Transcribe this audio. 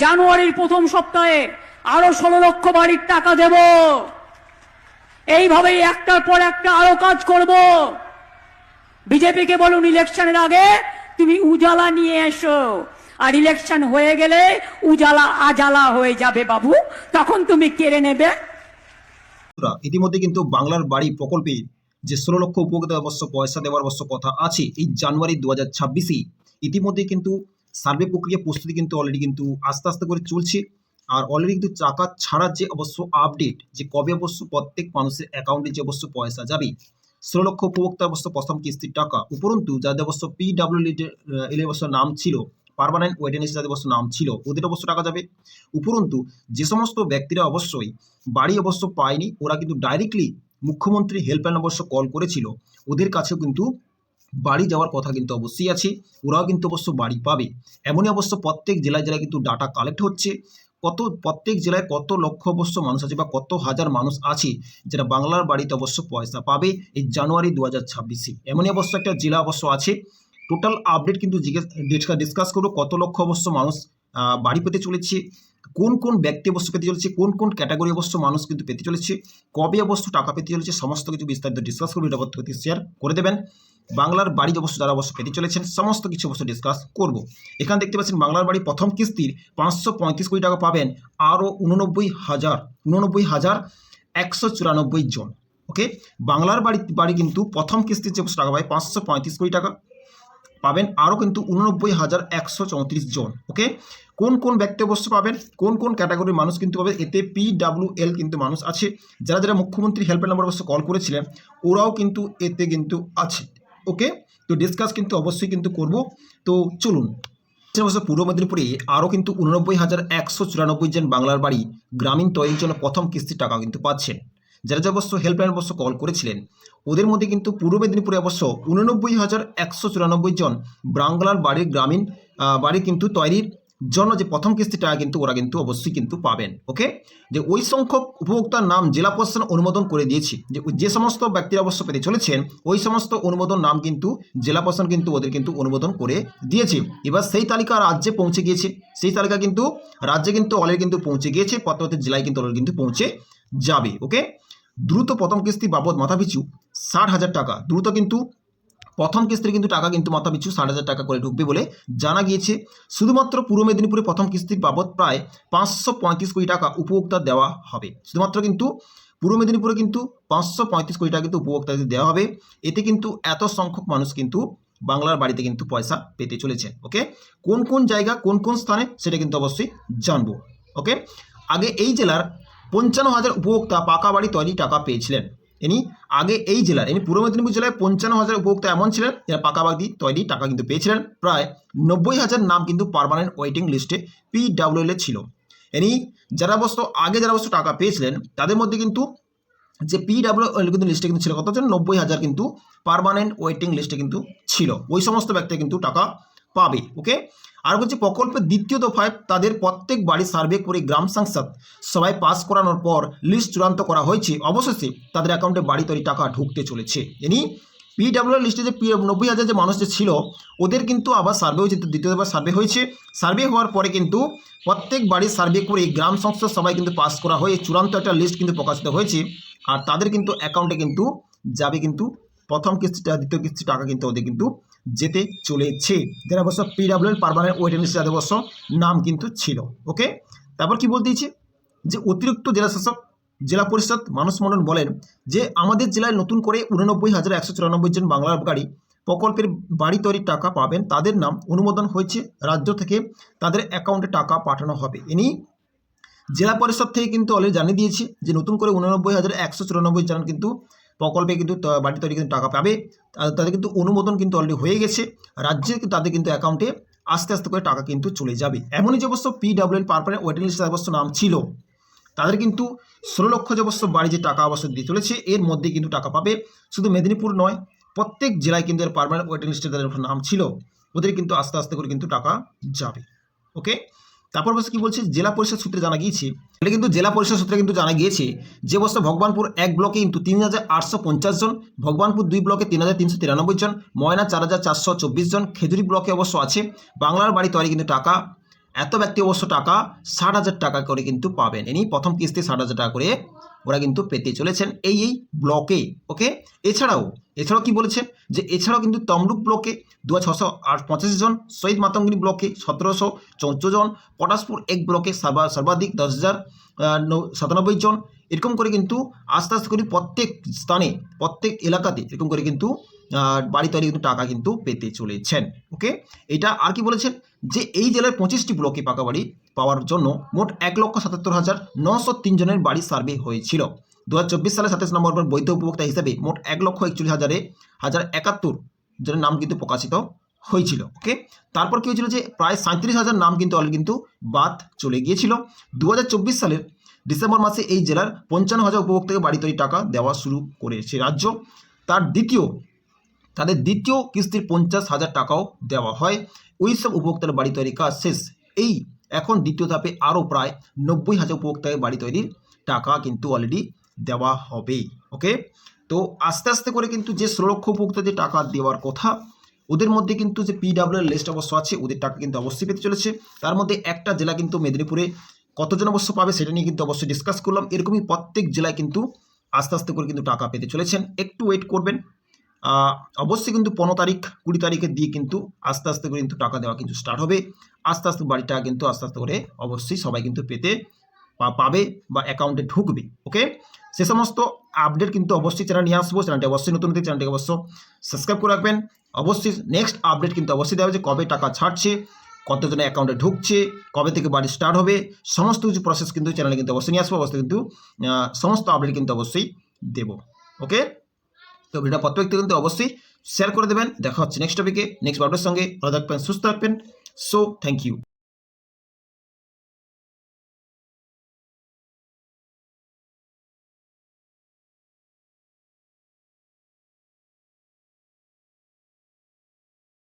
জানুয়ারির প্রথম সপ্তাহে আরো 16 লক্ষ বাড়ির টাকা দেব। এইভাবেই একটার পর একটা আরো কাজ করব। বিজেপিকে বলুন ইলেকশনের আগে তুমি উজালা নিয়ে এসো, আর ইলেকশন হয়ে গেলে উজালা আজালা হয়ে যাবে বাবু, তখন তুমি কেড়ে নেবে। ইতিমধ্যে কিন্তু বাংলার বাড়ি প্রকল্পে যে 16 লক্ষ উপভোক্তা অবশ্য পয়সা দেওয়ার অবশ্য কথা আছে এই জানুয়ারি 2026 ইতিমধ্যে কিন্তু সার্ভে প্রক্রিয়া প্রস্তুতি কিন্তু অলরেডি কিন্তু আস্তে আস্তে করে চলছে। আর অলরেডি কিন্তু টাকা ছাড়ার যে অবশ্য আপডেট যে কবে অবশ্য প্রত্যেক মানুষের অ্যাকাউন্টে যে অবশ্য পয়সা যাবে 16 লক্ষ উপভোক্তা অবশ্য প্রথম কিস্তির টাকা, উপরন্তু যাদের অবশ্য পিডাব্লিউএল অবশ্য নাম ছিল, পার্মানেন্ট ওয়েটিং লিস্টে যাদের অবশ্য নাম ছিল ওদের অবশ্য টাকা যাবে। উপরন্তু যে সমস্ত ব্যক্তিরা অবশ্যই বাড়ি অবশ্য পায়নি ওরা কিন্তু ডাইরেক্টলি মুখ্যমন্ত্রী হেল্পলাইন অবশ্য কল করেছিল, ওদের কাছেও কিন্তু বাড়ি যাওয়ার কথা কিন্তু অবশ্যই আছে, ওরাও কিন্তু অবশ্য বাড়ি পাবে। এমনই অবশ্য প্রত্যেক জেলায় জেলায় কিন্তু ডাটা কালেক্ট হচ্ছে প্রত্যেক জেলায় কত লক্ষ অবশ্য মানুষ আছে বা কত হাজার মানুষ আছে যারা বাংলার বাড়িতে অবশ্য পয়সা পাবে এই জানুয়ারি 2026। এমনই অবশ্য একটা জেলা অবশ্য আছে, টোটাল আপডেট কিন্তু ডিসকাস করবো কত লক্ষ অবশ্য মানুষ বাড়ি পেতে চলেছে, কোন কোন ব্যক্তি অবশ্য পেতে চলেছে, কোন কোন ক্যাটাগরি অবশ্য মানুষ কিন্তু পেতে চলেছে, কবে অবশ্য টাকা পেতে চলেছে, সমস্ত কিছু বিস্তারিত ডিসকাস করবো। এটা প্রত্যেকে শেয়ার করে দেবেন। বাংলার বাড়ি অবশ্য যারা অবশ্য পেতে চলেছেন সমস্ত কিছু অবশ্য ডিসকাস করব। এখানে দেখতে পাচ্ছেন বাংলার বাড়ি প্রথম কিস্তির 535 কোটি টাকা পাবেন আরও 89,194 জন। ওকে, বাংলার বাড়ি কিন্তু প্রথম কিস্তির যে টাকা পায় 535 কোটি টাকা পাবেন আরও কিন্তু 89,134 জন। ওকে, কোন কোন ব্যক্তি অবশ্য পাবেন, কোন কোন ক্যাটাগরির মানুষ কিন্তু পাবে, এতে পিডাব্লিউএল কিন্তু মানুষ আছে, যারা যারা মুখ্যমন্ত্রী হেল্পলাইন নাম্বার অবশ্য কল করেছিলেন ওরাও কিন্তু এতে কিন্তু আছে। ওকে, তো ডিসকাস কিন্তু অবশ্যই কিন্তু করব। তো চলুন, অবশ্য পূর্ব মেদিনীপুরে আরও কিন্তু 89,194 জন বাংলার বাড়ি গ্রামীণ তৈরির জন্য প্রথম কিস্তির টাকা কিন্তু পাচ্ছেন, যারা যে অবশ্য হেল্পলাইন অবশ্য কল করেছিলেন ওদের মধ্যে কিন্তু পূর্ব মেদিনীপুরে অবশ্য 89,194 জন বাংলার বাড়ির গ্রামীণ বাড়ি কিন্তু তৈরির জন্য যে প্রথম কিস্তিটা কিন্তু ওরা কিন্তু অবশ্যই কিন্তু পাবেন। ওকে, যে ওই সংখ্যক উপভোক্তার নাম জেলা প্রশাসন অনুমোদন করে দিয়েছি, যে সমস্ত ব্যক্তিরা অবশ্য পেতে চলেছেন ওই সমস্ত অনুমোদন নাম কিন্তু জেলা প্রশাসন কিন্তু ওদের কিন্তু অনুমোদন করে দিয়েছে। এবার সেই তালিকা রাজ্যে পৌঁছে গিয়েছে, সেই তালিকা কিন্তু রাজ্যে কিন্তু অলরেডি কিন্তু পৌঁছে গিয়েছে, প্রত্যেকটি জেলায় কিন্তু অলরেডি কিন্তু পৌঁছে যাবে। ওকে, দ্রুত প্রথম কিস্তি বাবদ মাথাপিছু 60,000 টাকা, দ্রুত কিন্তু প্রথম কিস্তির কিন্তু টাকা কিন্তু মাথাপিছু 60,000 টাকা করে ঢুকবে বলে জানা গিয়েছে। শুধুমাত্র পূর্ব মেদিনীপুরে প্রথম কিস্তির বাবদ প্রায় 535 কোটি টাকা উপভোক্তা দেওয়া হবে, শুধুমাত্র কিন্তু পূর্ব মেদিনীপুরে কিন্তু 535 কোটি টাকা কিন্তু উপভোক্তাদের দেওয়া হবে। এতে কিন্তু এত সংখ্যক মানুষ কিন্তু বাংলার বাড়িতে কিন্তু পয়সা পেতে চলেছেন। ওকে, কোন কোন জায়গা কোন কোন স্থানে সেটা কিন্তু অবশ্যই জানবো। ওকে, আগে এই জেলার 55,000 উপভোক্তা পাকা বাড়ি তৈরি টাকা পেয়েছিলেন। আগে এই জেলার পূর্ব মেদিনীপুর জেলায় 55,000 উপভোক্তা এমন ছিলেন যারা পাকা বাড়ি তৈরি টাকা কিন্তু পেয়েছিলেন, প্রায় 90,000 নাম কিন্তু পার্মানেন্ট ওয়েটিং লিস্টে পিডাব্লিউএল ছিল। যারা অবশ্য টাকা পেয়েছিলেন তাদের মধ্যে কিন্তু যে পিডাব্লিউএল কিন্তু লিস্টে কিন্তু ছিল কত জন, 90,000 কিন্তু পার্মানেন্ট ওয়েটিং লিস্টে কিন্তু ছিল, ওই সমস্ত ব্যক্তি কিন্তু টাকা পাবে। ওকে, আর হচ্ছে প্রকল্পের দ্বিতীয় দফায় তাদের প্রত্যেক বাড়ি সার্ভে করে গ্রাম সংসদ সবাই পাস করানোর পর লিস্ট চূড়ান্ত করা হয়েছে, অবশেষে তাদের অ্যাকাউন্টে বাড়ি তৈরি টাকা ঢুকতে চলেছে। পিডাব্লিউএল লিস্টে যে 90,000 যে মানুষ যে ছিল ওদের কিন্তু আবার সার্ভে হয়েছে, দ্বিতীয় দফায় সার্ভে হয়েছে, সার্ভে হওয়ার পরে কিন্তু প্রত্যেক বাড়ির সার্ভে করে গ্রাম সংসদ সবাই কিন্তু পাস করা হয়ে চূড়ান্ত একটা লিস্ট কিন্তু প্রকাশিত হয়েছে, আর তাদের কিন্তু অ্যাকাউন্টে কিন্তু যাবে কিন্তু প্রথম কিস্তিটা দ্বিতীয় কিস্তি টাকা কিন্তু ওদের কিন্তু যেতে চলেছে, যারা অবশ্য পিডাব্লিউএল পার্মানেন্ট ওয়েটিং লিস্টে যাদের অবশ্য নাম কিন্তু ছিল। ওকে, তারপর কি বলতে দিয়েছে যে অতিরিক্ত জেলা শাসক জেলা পরিষদ মানুষ মণ্ডল বলেন যে আমাদের জেলায় নতুন করে 89,194 জন বাংলার বাড়ি প্রকল্পের বাড়ি তৈরির টাকা পাবেন, তাদের নাম অনুমোদন হয়েছে, রাজ্য থেকে তাদের অ্যাকাউন্টে টাকা পাঠানো হবে। জেলা পরিষদ থেকে কিন্তু অলরেডি জানিয়ে দিয়েছে যে নতুন করে 89,194 জন কিন্তু প্রকল্পে কিন্তু বাড়ি তৈরি কিন্তু টাকা পাবে, তাদের কিন্তু অনুমোদন কিন্তু অলরেডি হয়ে গেছে, রাজ্যে তাদের কিন্তু অ্যাকাউন্টে আস্তে আস্তে করে টাকা কিন্তু চলে যাবে। এমনই যে অবশ্য পিডাব্লিউএল পার্মানেন্ট ওয়েটিং লিস্টে অবশ্য নাম ছিল তাদের কিন্তু 16 লক্ষ যে অবশ্য বাড়ি যে টাকা অবশ্য দিয়ে চলেছে এর মধ্যে কিন্তু টাকা পাবে, শুধু মেদিনীপুর নয় প্রত্যেক জেলায় কিন্তু এর পার্মানেন্ট ওয়েটিং লিস্টে তাদের নাম ছিল, ওদের কিন্তু আস্তে আস্তে করে কিন্তু টাকা যাবে। ওকে, তারপর বলছে কি বলছে জেলা পরিষদ সূত্রে জানা গিয়েছে, এটা কিন্তু জেলা পরিষদ সূত্রে কিন্তু জানা গিয়েছে যে অবস্থা ভগবানপুর 1 ব্লকে কিন্তু 3,850 জন, ভগবানপুর 2 ব্লকে 3,393 জন, ময়না 4,424 জন, খেজুরি ব্লকে অবশ্য আছে বাংলার বাড়ি তৈরি কিন্তু টাকা এত ব্যক্তি অবশ্য টাকা 60,000 টাকা করে কিন্তু পাবেন। ইনি প্রথম কিস্তি 60,000 টাকা করে ওরা কিন্তু পেতে চলেছেন এই ব্লকে। ওকে, এছাড়াও কি বলেছেন যে এছাড়াও কিন্তু তমলুক ব্লকে 2685 জন, শহীদ মাতঙ্গিনী ব্লকে 1714 জন, পটাশপুর 1 ব্লকে সর্বাধিক 10,097 জন, এরকম করে কিন্তু আস্তে আস্তে করে প্রত্যেক স্থানে প্রত্যেক এলাকাতে এরকম করে কিন্তু বাড়ি তৈরি কিন্তু টাকা কিন্তু পেতে চলেছেন। ওকে, এটা আর কি বলেছেন যে এই জেলার 25টি ব্লকে পাকা বাড়ি পাওয়ার জন্য মোট 1,77,903 জনের বাড়ি সার্ভে হয়েছিল। 2024 সালে 27 নভেম্বর বৈধ উপভোক্তা হিসেবে মোট 1,41,071 জনের নাম কিন্তু প্রকাশিত হয়েছিল। ওকে, তারপর কি হয়েছিল যে প্রায় 37,000 নাম কিন্তু অলরেডি কিন্তু বাদ চলে গিয়েছিল। 2024 সালের ডিসেম্বর মাসে এই জেলার 55,000 উপভোক্তাকে বাড়ি তৈরি টাকা দেওয়া শুরু করেছে রাজ্য। তাদের দ্বিতীয় কিস্তির 50,000 টাকাও দেওয়া হয়। ওই সব উপভোক্তার বাড়ি তৈরির কাজ শেষ। এখন দ্বিতীয় ধাপে আরও প্রায় 90,000 উপভোক্তাকে বাড়ি তৈরির টাকা কিন্তু অলরেডি দেওয়া হবে। ওকে, তো আস্তে আস্তে করে কিন্তু যে 16 লক্ষ উপভোক্তাদের টাকা দেওয়ার কথা, ওদের মধ্যে কিন্তু যে PWR লিস্ট অবশ্য আছে, ওদের টাকা কিন্তু অবশ্যই পেতে চলেছে। তার মধ্যে একটা জেলা কিন্তু মেদিনীপুরে কতজন অবশ্য পাবে সেটা নিয়ে কিন্তু অবশ্যই ডিসকাস করলাম। এরকমই প্রত্যেক জেলায় কিন্তু আস্তে আস্তে করে কিন্তু টাকা পেতে চলেছেন, একটু ওয়েট করবেন। অবশ্যই কিন্তু 15 তারিখ 20 তারিখে দিয়ে কিন্তু আস্তে আস্তে করে কিন্তু টাকা দেওয়া কিন্তু স্টার্ট হবে। আস্তে আস্তে বাড়িটা কিন্তু আস্তে আস্তে করে অবশ্যই সবাই কিন্তু পাবে বা অ্যাকাউন্টে ঢুকবে। ওকে, সে সমস্ত আপডেট কিন্তু অবশ্যই চ্যানেল নিয়ে আসবো। চ্যানেলটি অবশ্যই নতুন হতে চ্যানেলটিকে অবশ্য সাবস্ক্রাইব করে রাখবেন। অবশ্যই নেক্সট আপডেট কিন্তু অবশ্যই দেওয়া হবে যে কবে টাকা ছাড়ছে, কতজনের অ্যাকাউন্টে ঢুকছে, কবে থেকে বাড়ি স্টার্ট হবে, সমস্ত কিছু প্রসেস কিন্তু চ্যানেলে কিন্তু অবশ্যই নিয়ে আসবো। অবশ্যই কিন্তু সমস্ত আপডেট কিন্তু অবশ্যই দেবো। ওকে, তো ভিডিওটা প্রত্যেকটি কিন্তু অবশ্যই শেয়ার করে দেবেন। দেখা হচ্ছে নেক্সট টপিকে নেক্সট আপডেটের সঙ্গে। ভালো থাকবেন, সুস্থ থাকবেন। So thank you.